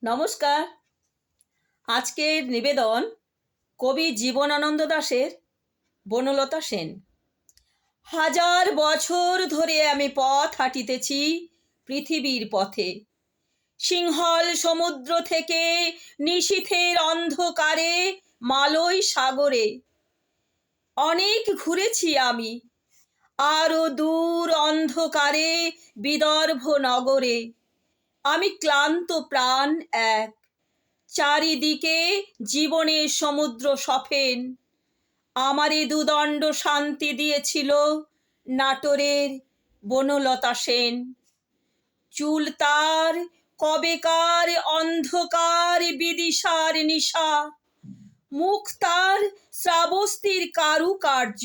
নমস্কার। আজকের নিবেদন কবি জীবনানন্দ দাশের বনলতা সেন। হাজার বছর ধরে আমি পথ হাঁটিতেছি পৃথিবীর পথে, সিংহল সমুদ্র থেকে নিশীথের অন্ধকারে মালয় সাগরে। অনেক ঘুরেছি আমি, আরো দূর অন্ধকারে বিদর্ভ নগরে। আমি ক্লান্ত প্রাণ এক, চারিদিকে জীবনের সমুদ্র সফেন। আমারে দুদণ্ড শান্তি দিয়েছিল নাটোরের বনলতা সেন। চুল তার কবেকার অন্ধকার বিদিশার নিশা, মুখ তার শ্রাবস্তির কারুকার্য।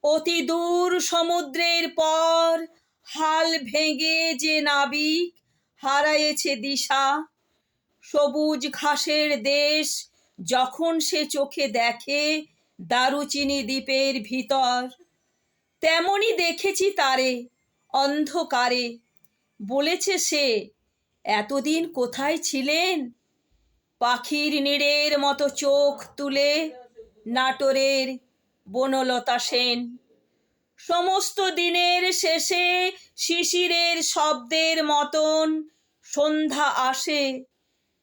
অতি দূর সমুদ্রের পর হাল ভেঙে যে নাবিক হারায়েছে দিশা, সবুজ ঘাসের দেশ যখন সে চোখে দেখে দারুচিনি দ্বীপের ভিতর, তেমনি দেখেছি তারে অন্ধকারে। বলেছে সে, এতদিন কোথায় ছিলেন? পাখির নীড়ের মতো চোখ তুলে নাটোরের বনলতা সেন। সমস্ত দিনের শেষে শিশিরের শব্দের মতন সন্ধ্যা আসে,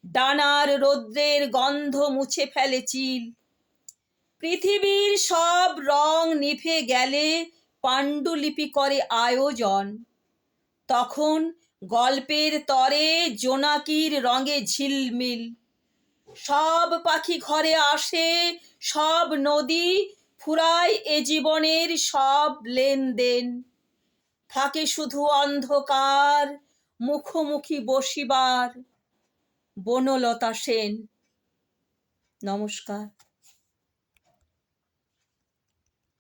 ডানার রৌদ্রের গন্ধ মুছে ফেলে চিল। পৃথিবীর সব রং নিভে গেলে পাণ্ডুলিপি করে আয়োজন, তখন গল্পের তরে জোনাকির রঙে ঝিলমিল। সব পাখি ঘরে আসে, সব নদী ফুরায় এ জীবনের সব লেনদেন। থাকে শুধু অন্ধকার মুখোমুখি বসিবার বনলতা সেন। নমস্কার।